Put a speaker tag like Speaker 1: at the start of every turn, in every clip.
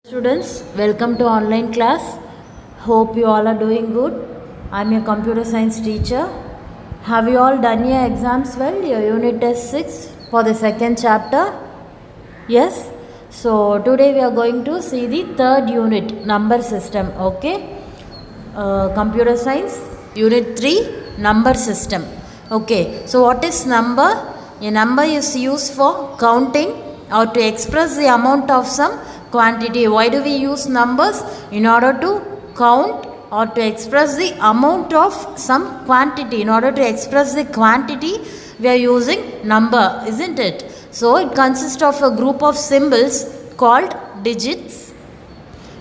Speaker 1: Students, welcome to online class. Hope you all are doing good. I'm your computer science teacher. Have you all done your exams well? Your unit test 6 for the second chapter? Yes? So today we are going to see the third unit, number system. Okay? Computer science, unit 3, number system. Okay, so what is number? A number is used for counting or to express the amount of some quantity. Why do we use numbers? In order to count or to express the amount of some quantity. In order to express the quantity, we are using number, isn't it? So it consists of a group of symbols called digits,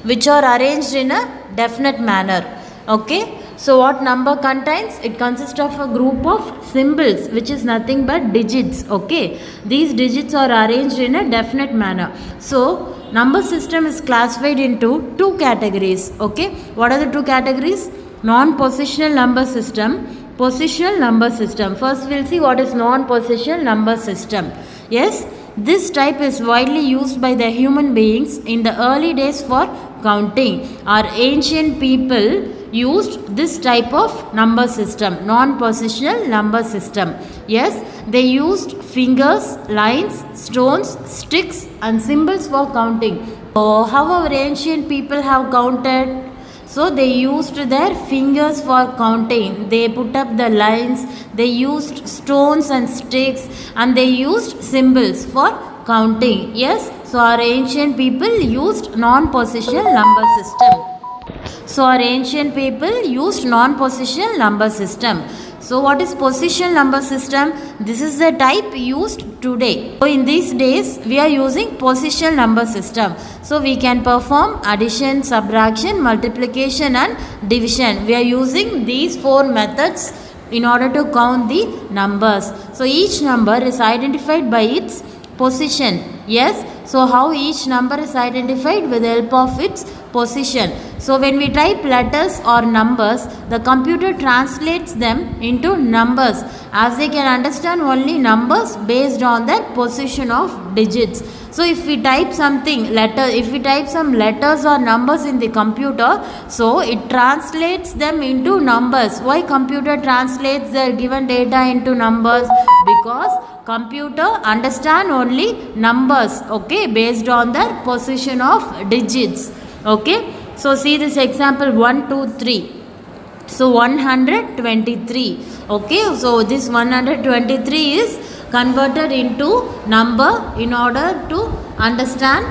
Speaker 1: which are arranged in a definite manner. Okay, so what number contains? It consists of a group of symbols, which is nothing but digits. Okay, these digits are arranged in a definite manner. So number system is classified into two categories. Okay, what are the two categories? Non-positional number system, positional number system. First we'll see what is non-positional number system. Yes, this type is widely used by the human beings in the early days for counting. Our ancient people used this type of number system, non-positional number system. Yes, they used fingers, lines, stones, sticks and symbols for counting. So how our ancient people have counted? So they used their fingers for counting. They put up the lines, they used stones and sticks and they used symbols for counting. Yes, so our ancient people used non-positional number system. So our ancient people used non-positional number system. So what is positional number system? This is the type used today. So in these days we are using positional number system. So we can perform addition, subtraction, multiplication and division. We are using these four methods in order to count the numbers. So each number is identified by its position. Yes, so how each number is identified? With the help of its position. So when we type letters or numbers, the computer translates them into numbers, as they can understand only numbers based on their position of digits. So if we type something if we type some letters or numbers in the computer, so it translates them into numbers. Why computer translates the given data into numbers? Because computer understand only numbers, okay, based on their position of digits. Okay, so see this example 1, 2, 3. So 123. Okay, so this 123 is converted into number in order to understand,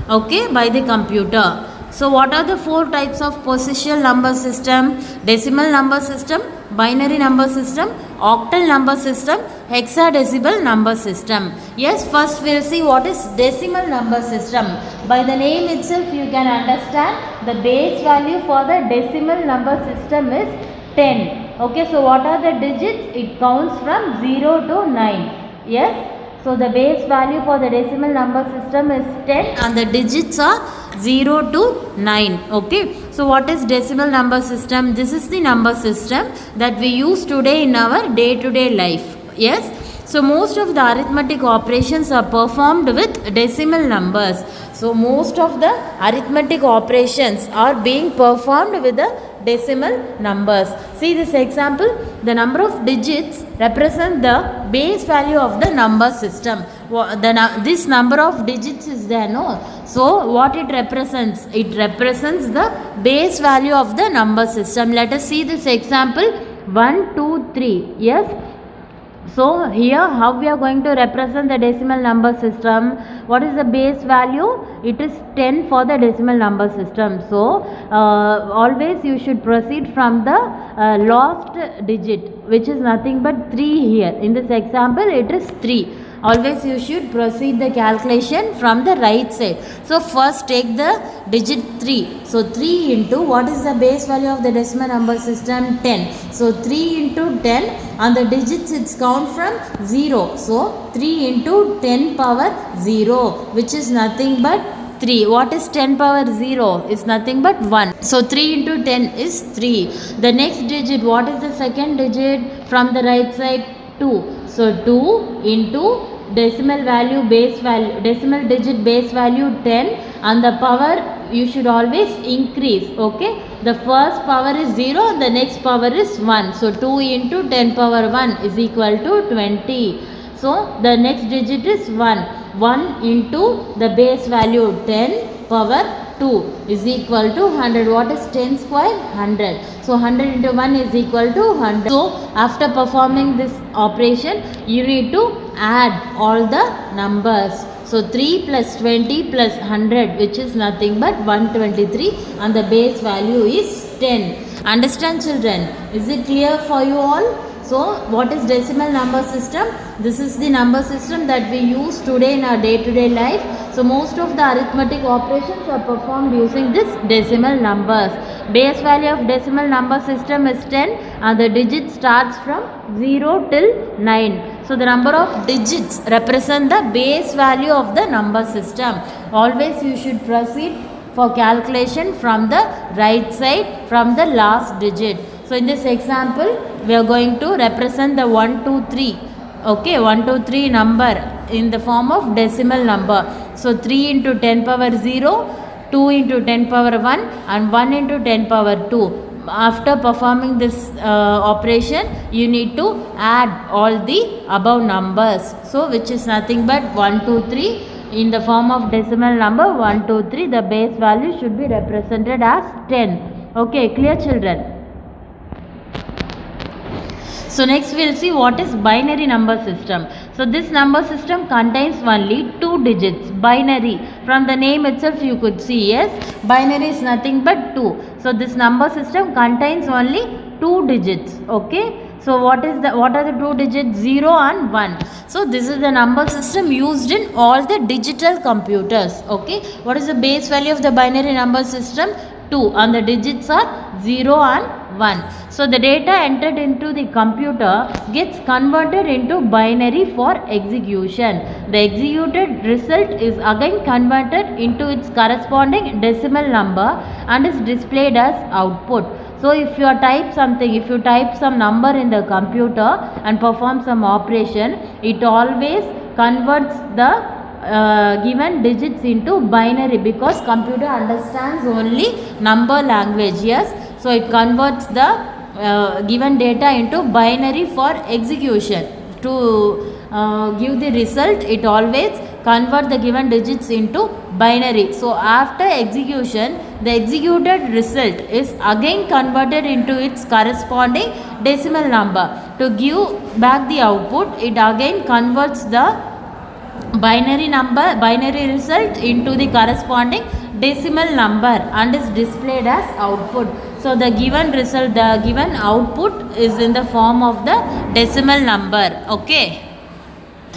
Speaker 1: okay, by the computer. So what are the four types of positional number system? Decimal number system, binary number system, octal number system, hexadecimal number system. Yes, first we'll see what is decimal number system. By the name itself you can understand the base value for the decimal number system is 10. Okay, so what are the digits? It counts from 0 to 9. Yes, so the base value for the decimal number system is 10 and the digits are 0 to 9. Okay, so what is decimal number system? This is the number system that we use today in our day-to-day life. Yes, so most of the arithmetic operations are performed with decimal numbers. So most of the arithmetic operations are being performed with the decimal numbers. See this example, the number of digits represent the base value of the number system. This number of digits is there, no? So what it represents? It represents the base value of the number system. Let us see this example 1, 2, 3. Yes. So here how we are going to represent the decimal number system? What is the base value? It is 10 for the decimal number system. So always you should proceed from the last digit, which is nothing but 3 here. In this example it is 3. Always you should proceed the calculation from the right side. So first take the digit 3. So 3 into what is the base value of the decimal number system? 10. So 3 into 10 and the digits it's count from 0. So 3 into 10 power 0, which is nothing but 3. What is 10 power 0? Is nothing but 1. So 3 into 10 is 3. The next digit, what is the second digit from the right side? 2. So 2 into decimal digit base value 10 and the power you should always increase. Okay, the first power is 0, the next power is 1. So 2 into 10 power 1 is equal to 20. So the next digit is 1. 1 into the base value 10 power 2 is equal to 100. What is 10 square? 100. So 100 into 1 is equal to 100. So after performing this operation, you need to add all the numbers. So 3 plus 20 plus 100, which is nothing but 123, and the base value is 10. Understand, children? Is it clear for you all? So what is decimal number system? This is the number system that we use today in our day-to-day life. So most of the arithmetic operations are performed using this decimal numbers. Base value of decimal number system is 10, and the digit starts from 0 till 9. So the number of digits represent the base value of the number system. Always you should proceed for calculation from the right side, from the last digit. So in this example, we are going to represent the 1, 2, 3. Okay, 1, 2, 3 number in the form of decimal number. So 3 into 10 power 0, 2 into 10 power 1, and 1 into 10 power 2. After performing this operation, you need to add all the above numbers. So which is nothing but 1, 2, 3 in the form of decimal number 1, 2, 3. The base value should be represented as 10. Okay, clear, children? So next we will see what is binary number system. So this number system contains only 2 digits, binary. From the name itself you could see, yes, binary is nothing but 2. So this number system contains only 2 digits. Okay, so what are the 2 digits? 0 and 1. So this is the number system used in all the digital computers. Okay, what is the base value of the binary number system? 2, and the digits are 0 and 1. So the data entered into the computer gets converted into binary for execution. The executed result is again converted into its corresponding decimal number and is displayed as output. So if you type some number in the computer and perform some operation, it always converts the given digits into binary, because computer understands only number language. Yes, so it converts the given data into binary for execution. To give the result, it always convert the given digits into binary. So after execution, the executed result is again converted into its corresponding decimal number. To give back the output, it again converts the binary result into the corresponding decimal number and is displayed as output. So the given result, the given output is in the form of the decimal number. Okay,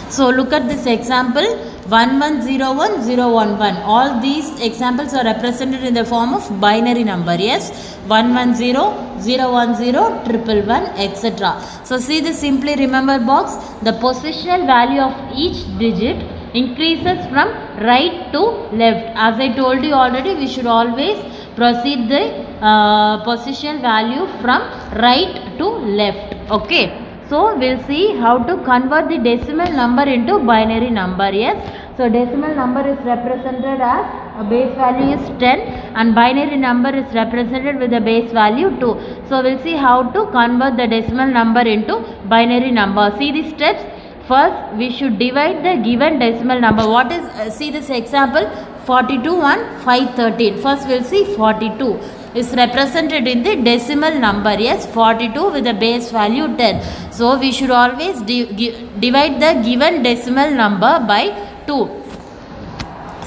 Speaker 1: so look at this example, 1101,011. All these examples are represented in the form of binary number. Yes, 110, 010, 111, etc. So see the simply remember box. The positional value of each digit increases from right to left. As I told you already, we should always proceed the positional value from right to left. Okay, so we'll see how to convert the decimal number into binary number. Yes, so decimal number is represented as a base value is 10 and binary number is represented with the base value 2. So we'll see how to convert the decimal number into binary number. See the steps. First, we should divide the given decimal number. What is, see this example, 42 and 513. First we'll see 42 is represented in the decimal number. Yes, 42 with the base value 10. So we should always divide the given decimal number by 2.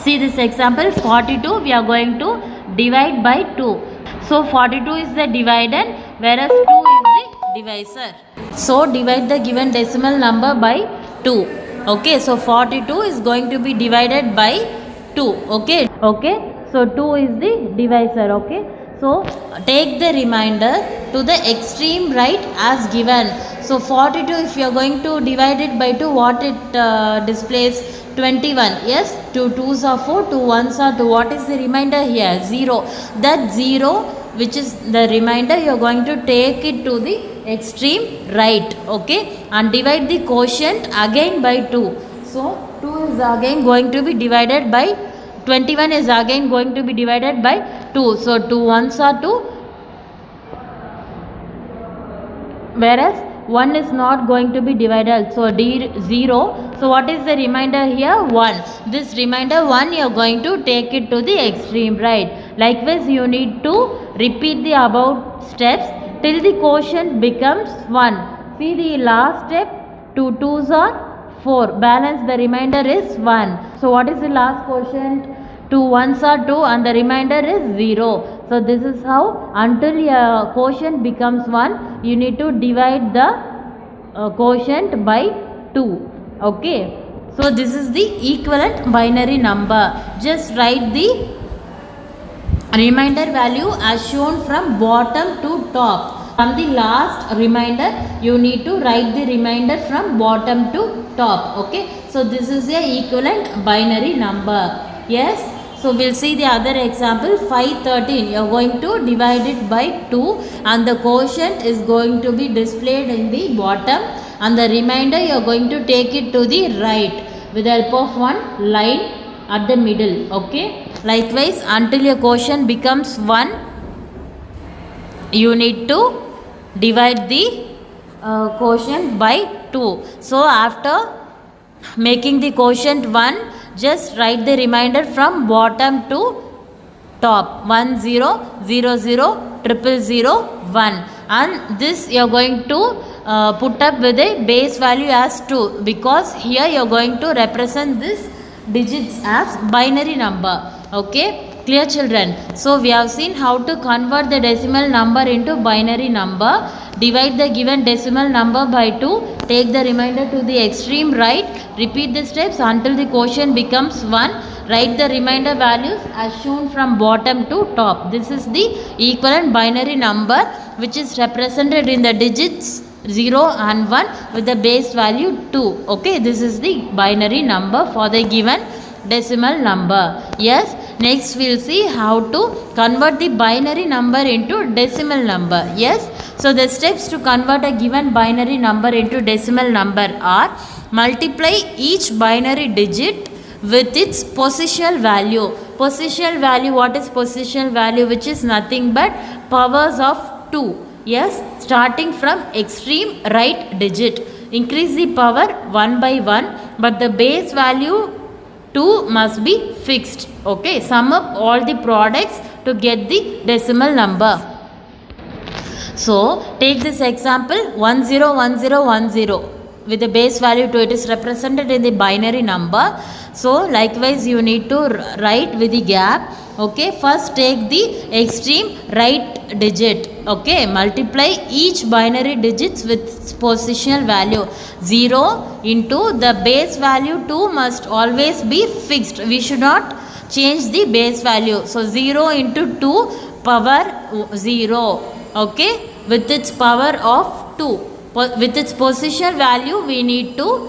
Speaker 1: See this example, 42 we are going to divide by 2. So 42 is the dividend, whereas 2 is the divisor. So divide the given decimal number by 2. Okay, so 42 is going to be divided by 2. Okay, so 2 is the divisor. Okay, so take the remainder to the extreme right as given. So 42, if you are going to divide it by 2, what it displays? 21. Yes, 2 2s are 4, 2 1s are 2. What is the remainder here? 0. That 0, which is the remainder, you are going to take it to the extreme right. Okay, and divide the quotient again by 2. So 2 is again going to be divided by 21 is again going to be divided by 2. So 2 ones are 2, whereas 1 is not going to be divided, so 0. So what is the remainder here? 1. This remainder 1 you are going to take it to the extreme right. Likewise, you need to repeat the above steps till the quotient becomes 1. See the last step, 2 2s are 4, balance the remainder is 1. So what is the last quotient? 2 1s are 2 and the remainder is 0. So this is how, until your quotient becomes 1, you need to divide the quotient by 2. Okay. So this is the equivalent binary number. Just write the remainder value as shown from bottom to top. From the last remainder, you need to write the remainder from bottom to top. Okay. So this is a equivalent binary number. Yes. So we'll see the other example. 513, you are going to divide it by 2 and the quotient is going to be displayed in the bottom, and the remainder you are going to take it to the right with the help of one line at the middle. Okay. Likewise, until your quotient becomes 1, you need to divide the quotient by 2. So after making the quotient 1, just write the remainder from bottom to top. 1 0 0 0 0 0 1, and this you are going to put up with a base value as 2, because here you are going to represent this digits as binary number. Okay. Clear, children? So we have seen how to convert the decimal number into binary number. Divide the given decimal number by 2. Take the remainder to the extreme right. Repeat the steps until the quotient becomes 1. Write the remainder values as shown from bottom to top. This is the equivalent binary number which is represented in the digits 0 and 1 with the base value 2. Okay, this is the binary number for the given decimal number. Yes. Next we will see how to convert the binary number into decimal number. Yes. So the steps to convert a given binary number into decimal number are: multiply each binary digit with its positional value. Positional value, what is positional value? Which is nothing but powers of 2. Yes, starting from extreme right digit. Increase the power 1 by 1, but the base value 2 must be fixed. Okay, sum up all the products to get the decimal number. So take this example 101010 with the base value 2. It is represented in the binary number. So likewise you need to write with the gap. Okay, first take the extreme right digit. Okay, multiply each binary digits with its positional value. 0 into the base value 2 must always be fixed. We should not change the base value. So 0 into 2 power 0. Okay, with its power of 2. With its positional value we need to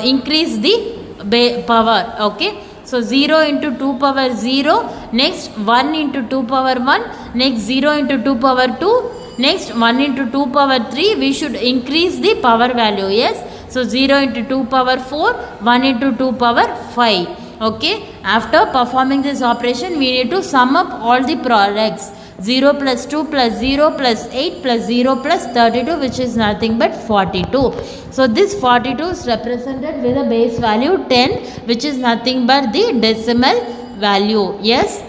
Speaker 1: increase the power. Okay. So 0 into 2 power 0, next 1 into 2 power 1, next 0 into 2 power 2, next 1 into 2 power 3, we should increase the power value. Yes. So 0 into 2 power 4, 1 into 2 power 5. Okay. After performing this operation, we need to sum up all the products. 0 plus 2 plus 0 plus 8 plus 0 plus 32, which is nothing but 42. So this 42 is represented with a base value 10, which is nothing but the decimal value. Yes.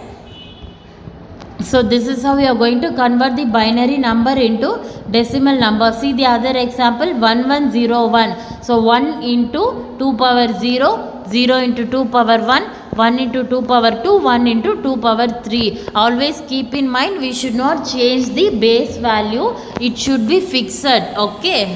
Speaker 1: So this is how we are going to convert the binary number into decimal number. See the other example 1101. So 1 into 2 power 0, 0 into 2 power 1, 1 into 2 power 2, 1 into 2 power 3. Always keep in mind we should not change the base value. It should be fixed. Okay,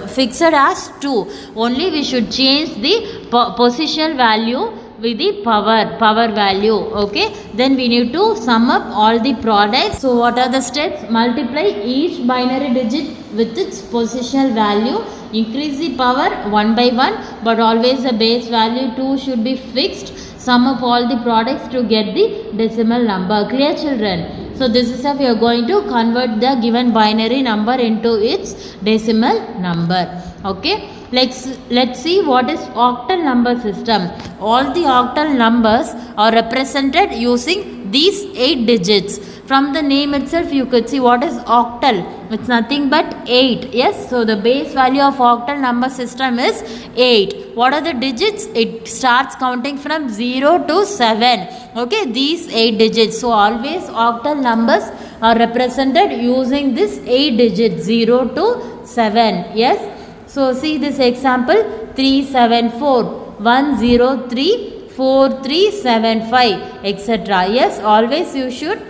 Speaker 1: fixed as 2. Only we should change the positional value with the power value. Okay, then we need to sum up all the products. So what are the steps? Multiply each binary digit with its positional value. Increase the power 1 by 1, but always the base value 2 should be fixed. Sum up all the products to get the decimal number. Clear, children? So this is how we are going to convert the given binary number into its decimal number. Okay. let's see what is octal number system. All the octal numbers are represented using these 8 digits. From the name itself you could see what is octal. It's nothing but 8. Yes, so the base value of octal number system is 8. What are the digits? It starts counting from 0 to 7. Okay, these 8 digits. So always octal numbers are represented using this 8 digits, 0 to 7. Yes, so see this example, 374 103 4375 etc. Yes, always you should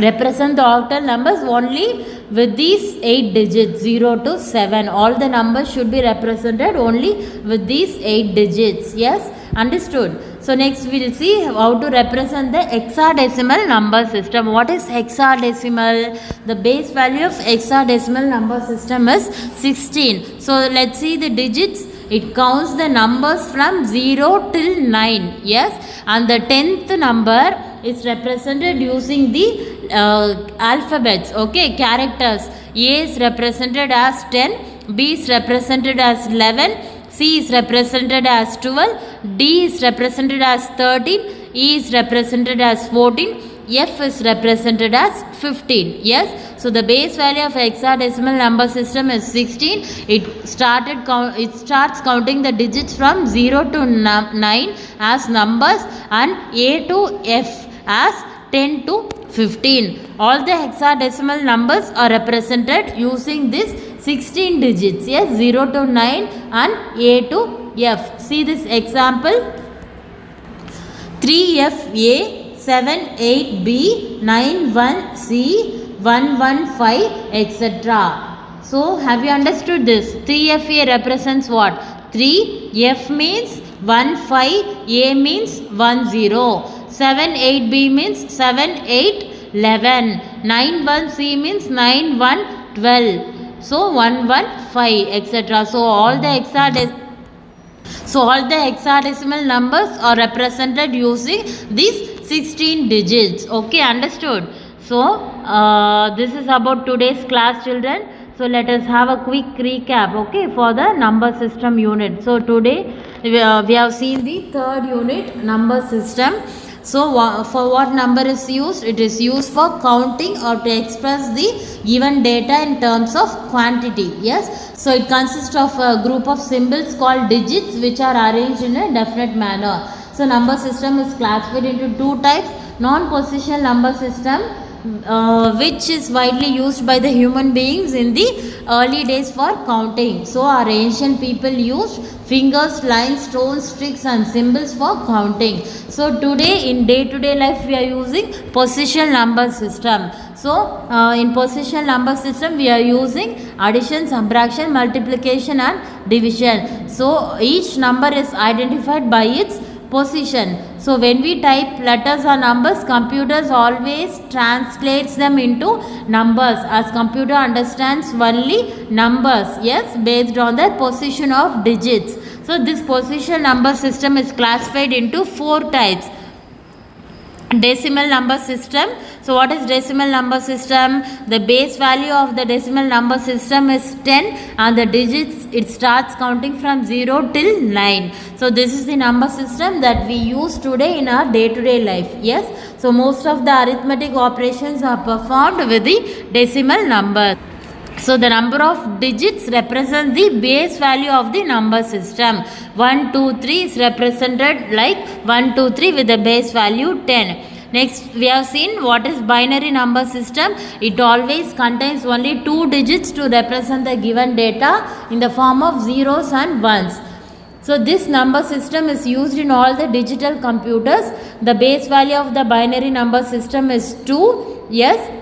Speaker 1: represent the octal numbers only with these 8 digits, 0 to 7. All the numbers should be represented only with these 8 digits. Yes, understood. So next we will see how to represent the hexadecimal number system. What is hexadecimal? The base value of hexadecimal number system is 16. So let's see the digits. It counts the numbers from 0 till 9. Yes, and the 10th number is represented using the alphabets. Okay, characters. A is represented as 10, B is represented as 11, C is represented as 12, D is represented as 13, E is represented as 14, F is represented as 15. Yes, so the base value of hexadecimal number system is 16. It starts counting the digits from 0 to 9 as numbers and A to F as 10 to 15. All the hexadecimal numbers are represented using this 16 digits. Yes, 0 to 9 and A to F. See this example, 3FA 78B 91C 115 etc. So have you understood this? 3FA represents what? 3, F means 15, A means 10, 78B means 78 11, 91C means 91 12, so 115 etc. So all the hexadecimal numbers are represented using these 16 digits. Okay, understood. So this is about today's class, children. So let us have a quick recap, okay, for the number system unit. So today we have seen the third unit, number system. So for what number is used? It is used for counting or to express the given data in terms of quantity. Yes, so it consists of a group of symbols called digits which are arranged in a definite manner. So number system is classified into two types: non-positional number system, which is widely used by the human beings in the early days for counting. So our ancient people used fingers, lines, stones, sticks and symbols for counting. So today in day-to-day life we are using positional number system. So in positional number system we are using addition, subtraction, multiplication and division. So each number is identified by its position. So when we type letters or numbers, computers always translates them into numbers, as computer understands only numbers, yes, based on the position of digits. So this positional number system is classified into four types. Decimal number system. So what is decimal number system? The base value of the decimal number system is 10 and the digits, it starts counting from 0 till 9. So this is the number system that we use today in our day-to-day life. Yes, so most of the arithmetic operations are performed with the decimal number. So the number of digits represents the base value of the number system. 1, 2, 3 is represented like 1, 2, 3 with the base value 10. Next we have seen what is binary number system. It always contains only 2 digits to represent the given data in the form of zeros and ones. So this number system is used in all the digital computers. The base value of the binary number system is 2. Yes,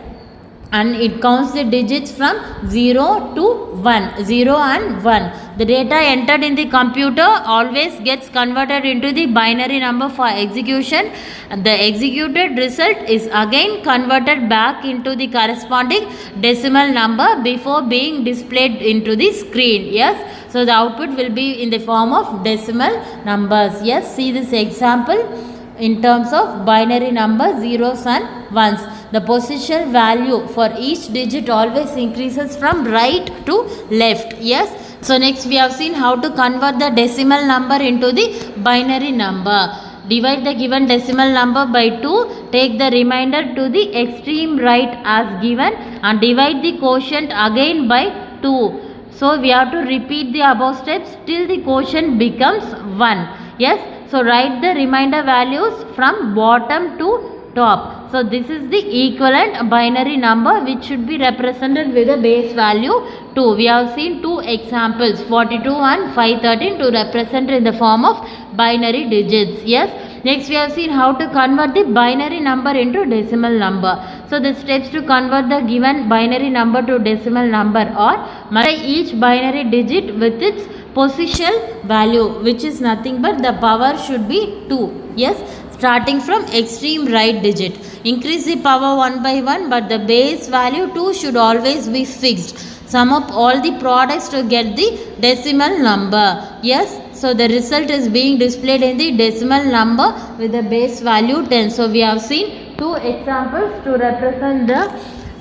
Speaker 1: and it counts the digits from 0 to 1, 0 and 1. The data entered in the computer always gets converted into the binary number for execution. The executed result is again converted back into the corresponding decimal number before being displayed into the screen. Yes, so the output will be in the form of decimal numbers. Yes, see this example in terms of binary number, zeros and ones. The position value for each digit always increases from right to left. Yes, So next we have seen how to convert the decimal number into the binary number. Divide the given decimal number by 2, take the remainder to the extreme right as given and divide the quotient again by 2. So we have to repeat the above steps till the quotient becomes 1. Yes, so write the remainder values from bottom to top. So this is the equivalent binary number which should be represented with a base value 2. We have seen two examples 42 and 513 to represent in the form of binary digits. Yes. Next we have seen how to convert the binary number into decimal number. So the steps to convert the given binary number to decimal number are multiply each binary digit with its positional value, which is nothing but the power should be 2. Yes, starting from extreme right digit. Increase the power 1 by 1, but the base value 2 should always be fixed. Sum up all the products to get the decimal number. Yes, so the result is being displayed in the decimal number with the base value 10. So we have seen two examples to represent the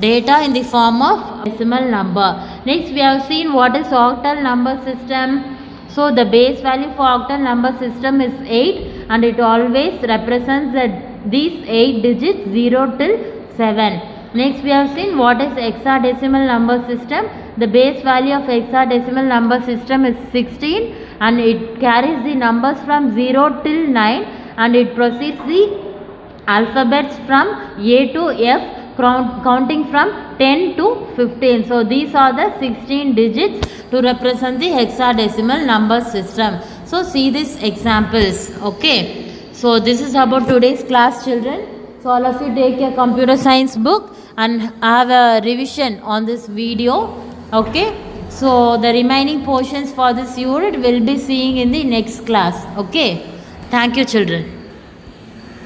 Speaker 1: data in the form of decimal number. Next we have seen what is octal number system. So the base value for octal number system is 8 and it always represents these 8 digits 0 till 7. Next we have seen what is hexadecimal number system. The base value of hexadecimal number system is 16 and it carries the numbers from 0 till 9 and it proceeds the alphabets from A to F counting from 10 to 15. So these are the 16 digits to represent the hexadecimal number system. So see these examples. Okay. So this is about today's class, children. So all of you take a computer science book and have a revision on this video. Okay. So the remaining portions for this unit will be seeing in the next class. Okay. Thank you, children.